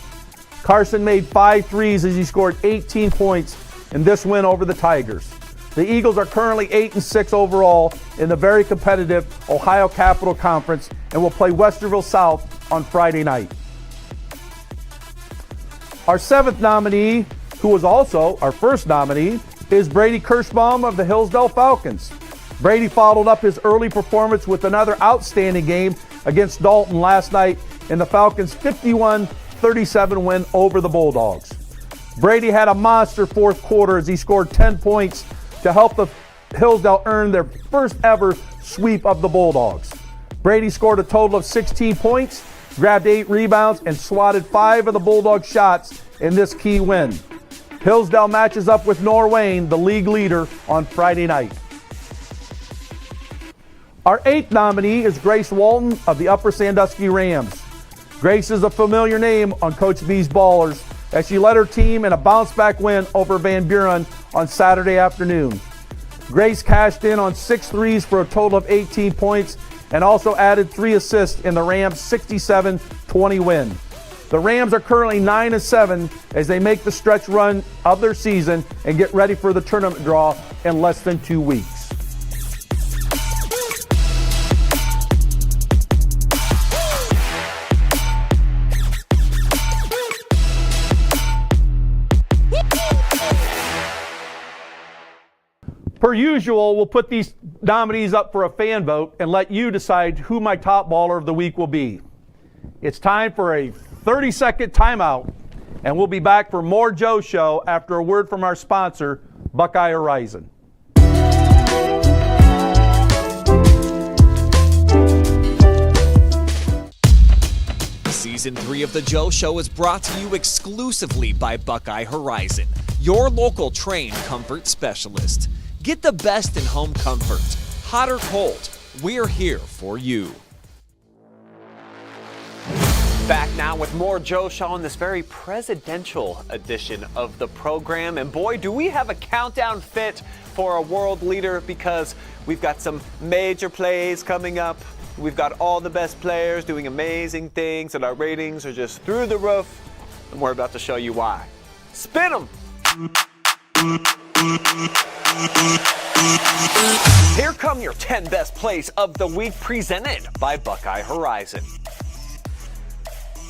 Carson made 5 threes as he scored 18 points in this win over the Tigers. The Eagles are currently 8-6 overall in the very competitive Ohio Capital Conference and will play Westerville South on Friday night. Our 7th nominee, who was also our first nominee, is Brady Kirschbaum of the Hillsdale Falcons. Brady followed up his early performance with another outstanding game against Dalton last night in the Falcons' 51-37 win over the Bulldogs. Brady had a monster fourth quarter as he scored 10 points to help the Hillsdale earn their first ever sweep of the Bulldogs. Brady scored a total of 16 points, grabbed 8 rebounds, and swatted 5 of the Bulldog shots in this key win. Hillsdale matches up with Norwayne, the league leader, on Friday night. Our 8th nominee is Grace Walton of the Upper Sandusky Rams. Grace is a familiar name on Coach B's Ballers as she led her team in a bounce-back win over Van Buren on Saturday afternoon. Grace cashed in on 6 threes for a total of 18 points and also added 3 assists in the Rams' 67-20 win. The Rams are currently 9-7 as they make the stretch run of their season and get ready for the tournament draw in less than 2 weeks. Per usual, we'll put these nominees up for a fan vote and let you decide who my top baller of the week will be. It's time for a 30-second timeout, and we'll be back for more Joe Show after a word from our sponsor, Buckeye Horizon. Season 3 of The Joe Show is brought to you exclusively by Buckeye Horizon, your local Trane comfort specialist. Get the best in home comfort. Hot or cold, we're here for you. Back now with more Joe Show on this very presidential edition of the program. And boy, do we have a countdown fit for a world leader, because we've got some major plays coming up. We've got all the best players doing amazing things, and our ratings are just through the roof. And we're about to show you why. Spin them! Here come your 10 best plays of the week, presented by Buckeye Horizon.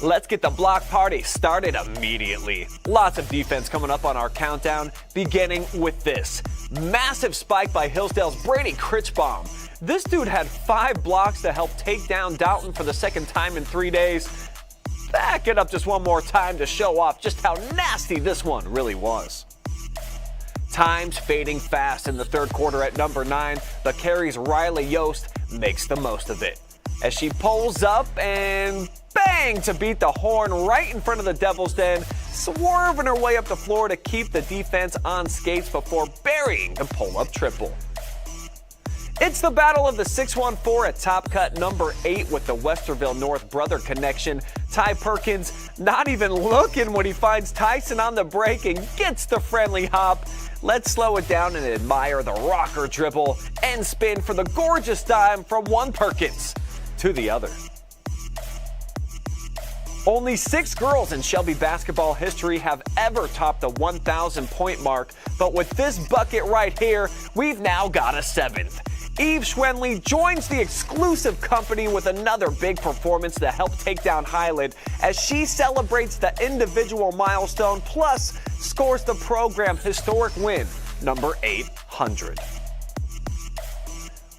Let's get the block party started immediately. Lots of defense coming up on our countdown, beginning with this. Massive spike by Hillsdale's Brady Kirschbaum. This dude had 5 blocks to help take down Dalton for the second time in 3 days. Back it up just one more time to show off just how nasty this one really was. Time's fading fast in the third quarter at number 9, but Carey's Riley Yost makes the most of it as she pulls up and bang to beat the horn right in front of the Devil's Den, swerving her way up the floor to keep the defense on skates before burying the pull-up triple. It's the battle of the 614 at Top Cut number 8 with the Westerville North brother connection. Ty Perkins not even looking when he finds Tyson on the break and gets the friendly hop. Let's slow it down and admire the rocker dribble and spin for the gorgeous dime from one Perkins to the other. Only 6 girls in Shelby basketball history have ever topped the 1,000 point mark, but with this bucket right here, we've now got a 7th. Eve Schwenley joins the exclusive company with another big performance to help take down Highland as she celebrates the individual milestone plus scores the program historic win, number 800.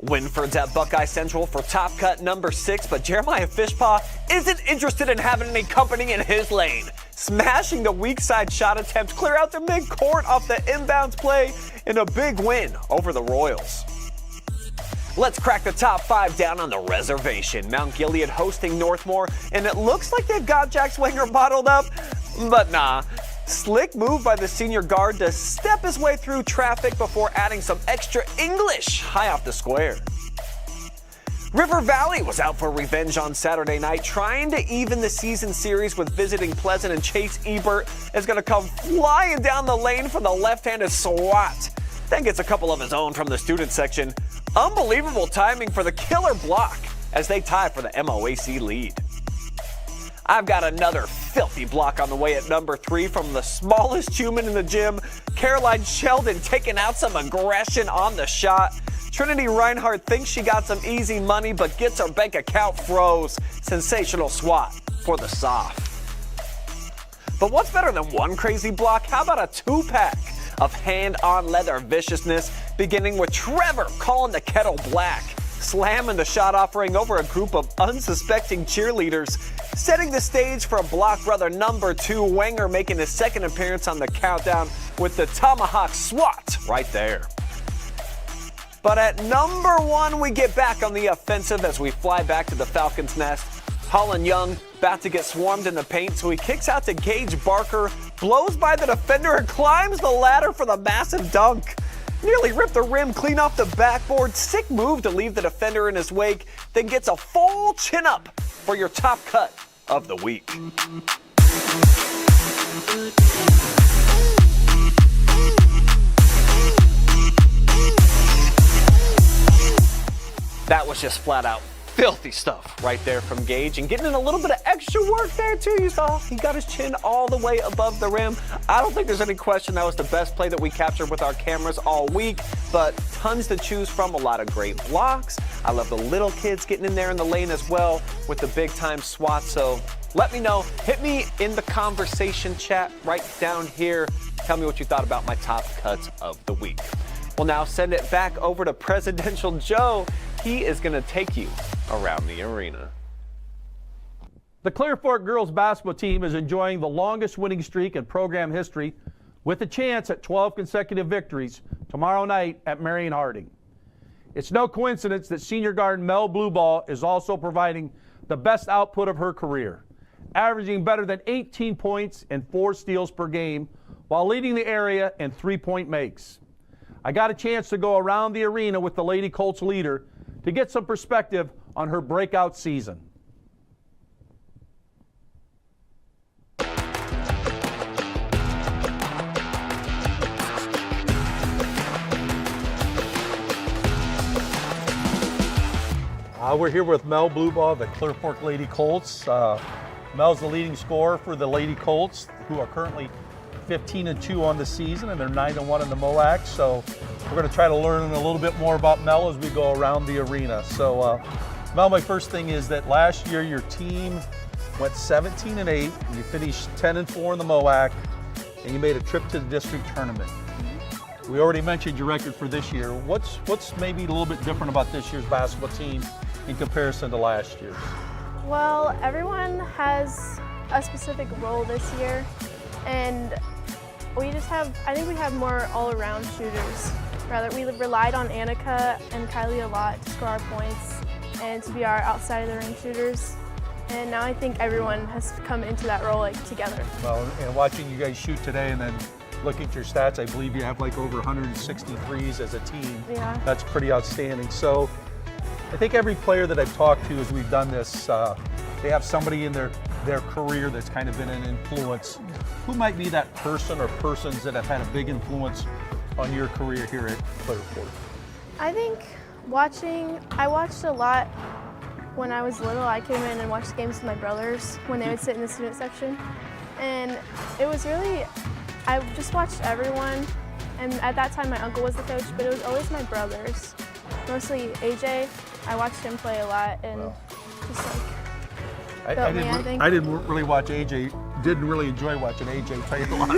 Winford's at Buckeye Central for Top Cut number 6, but Jeremiah Fishpaw isn't interested in having any company in his lane. Smashing the weak side shot attempt clear out to midcourt off the inbounds play in a big win over the Royals. Let's crack the top 5 down on the reservation. Mount Gilead hosting Northmore, and it looks like they've got Jack Swinger bottled up, but nah. Slick move by the senior guard to step his way through traffic before adding some extra English high off the square. River Valley was out for revenge on Saturday night, trying to even the season series with visiting Pleasant, and Chase Ebert is going to come flying down the lane for the left-handed swat. Then gets a couple of his own from the student section. Unbelievable timing for the killer block as they tie for the MOAC lead. I've got another filthy block on the way at number 3 from the smallest human in the gym, Caroline Sheldon, taking out some aggression on the shot. Trinity Reinhardt thinks she got some easy money, but gets her bank account froze. Sensational swat for the soft. But what's better than one crazy block? How about a 2-pack of hand-on leather viciousness, beginning with Trevor calling the kettle black, slamming the shot offering over a group of unsuspecting cheerleaders, setting the stage for block brother number 2, Wenger, making his second appearance on the countdown with the tomahawk swat right there. But at number 1, we get back on the offensive as we fly back to the Falcons' nest. Holland Young about to get swarmed in the paint, so he kicks out to Gage Barker, blows by the defender and climbs the ladder for the massive dunk. Nearly ripped the rim clean off the backboard. Sick move to leave the defender in his wake, then gets a full chin up for your top cut of the week. That was just flat out filthy stuff right there from Gage, and getting in a little bit of extra work there too. You saw he got his chin all the way above the rim. I don't think there's any question that was the best play that we captured with our cameras all week, but tons to choose from, a lot of great blocks. I love the little kids getting in there in the lane as well with the big time swat. So let me know, hit me in the conversation chat right down here. Tell me what you thought about my top cuts of the week. We'll now send it back over to Presidential Joe. He is going to take you around the arena. The Clear Fork girls basketball team is enjoying the longest winning streak in program history with a chance at 12 consecutive victories tomorrow night at Marion Harding. It's no coincidence that senior guard Mel Blubaugh is also providing the best output of her career, averaging better than 18 points and 4 steals per game while leading the area in 3-point makes. I got a chance to go around the arena with the Lady Colts leader to get some perspective on her breakout season. We're here with Mel Blubaugh, the Clear Fork Lady Colts. Mel's the leading scorer for the Lady Colts, who are currently 15-2 on the season, and they're 9-1 in the MOAC. So we're going to try to learn a little bit more about Mel as we go around the arena. So Mel, my first thing is that last year your team went 17-8, and you finished 10-4 in the MOAC, and you made a trip to the district tournament. We already mentioned your record for this year. What's maybe a little bit different about this year's basketball team in comparison to last year's? Well, everyone has a specific role this year, and I think we have more all-around shooters. Rather, we relied on Annika and Kylie a lot to score our points and to be our outside of the ring shooters. And now I think everyone has come into that role together. Well, and watching you guys shoot today and then looking at your stats, I believe you have over 163s as a team. Yeah. That's pretty outstanding. So I think every player that I've talked to as we've done this, they have somebody in their career that's kind of been an influence. Who might be that person or persons that have had a big influence on your career here at Clear Fork? I think I watched a lot when I was little. I came in and watched games with my brothers when they would sit in the student section. And it was really, I just watched everyone. And at that time, my uncle was the coach, but it was always my brothers. Mostly AJ. I watched him play a lot, and just I didn't really watch AJ. Didn't really enjoy watching AJ play a lot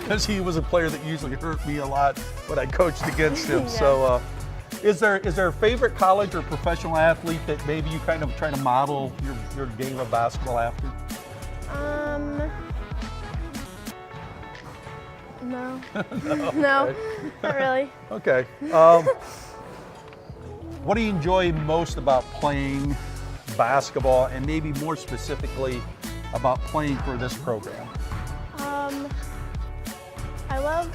because he was a player that usually hurt me a lot when I coached against him. Yeah. So, is there a favorite college or professional athlete that maybe you kind of try to model your game of basketball after? No. No, No, not really. Okay. What do you enjoy most about playing basketball, and maybe more specifically about playing for this program? I love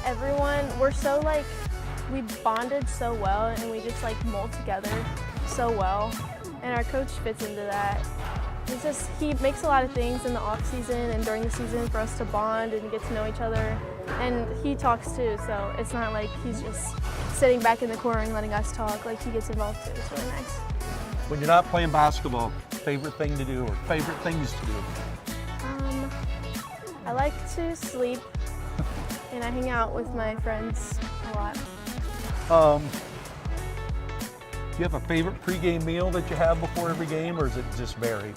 everyone. We're so we bonded so well, and we just mold together so well. And our coach fits into that. It's just, he makes a lot of things in the off season and during the season for us to bond and get to know each other. And he talks too, so it's not like he's just sitting back in the corner and letting us talk. He gets involved too. It's really nice. When you're not playing basketball, favorite thing to do or favorite things to do? I like to sleep, and I hang out with my friends a lot. Do you have a favorite pregame meal that you have before every game, or is it just vary?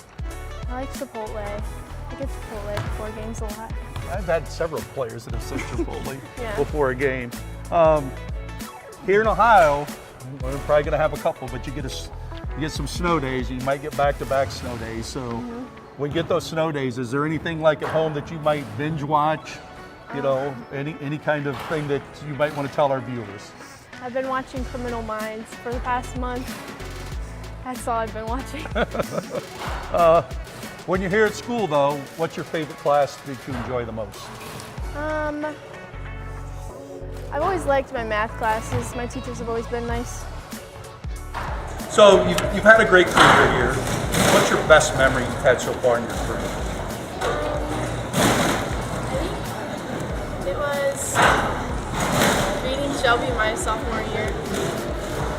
I like Chipotle. I get Chipotle before games a lot. I've had several players that have said Chipotle Yeah. before a game. Here in Ohio, we're probably going to have a couple, but you get some snow days. You might get back-to-back snow days. So when you get those snow days, is there anything like at home that you might binge watch? You know, any kind of thing that you might want to tell our viewers? I've been watching Criminal Minds for the past month. That's all I've been watching. When you're here at school, though, what's your favorite class that you enjoy the most? I've always liked my math classes. My teachers have always been nice. So you've had a great career here. What's your best memory you've had so far in your career? It was beating Shelby my sophomore year.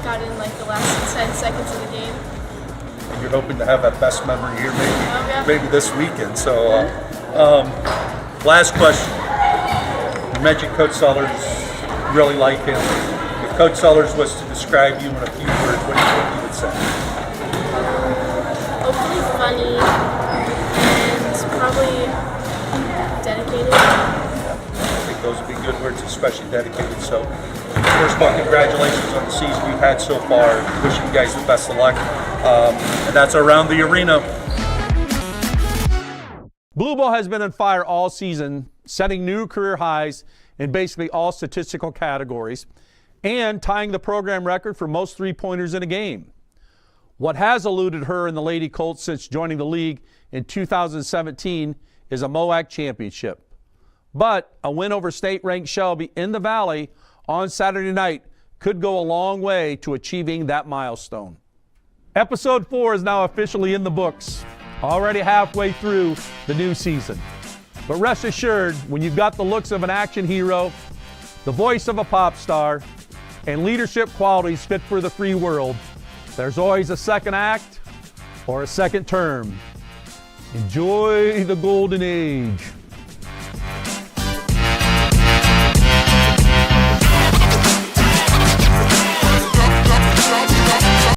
Got in like the last 10 seconds of the game. And you're hoping to have that best memory here maybe this weekend. So last question. You mentioned Coach Sellers, really like him. If Coach Sellers was to describe you in a few words, what do you think he would say? Hopefully funny and probably dedicated. I think those would be good words, especially dedicated. So first of all, congratulations on the season you've had so far. Wishing you guys the best of luck. And that's Around the Arena. Blubaugh has been on fire all season, setting new career highs in basically all statistical categories and tying the program record for most three-pointers in a game. What has eluded her and the Lady Colts since joining the league in 2017 is a MOAC championship. But a win over state-ranked Shelby in the Valley on Saturday night could go a long way to achieving that milestone. Episode 4 is now officially in the books, already halfway through the new season. But rest assured, when you've got the looks of an action hero, the voice of a pop star, and leadership qualities fit for the free world, there's always a second act or a second term. Enjoy the golden age.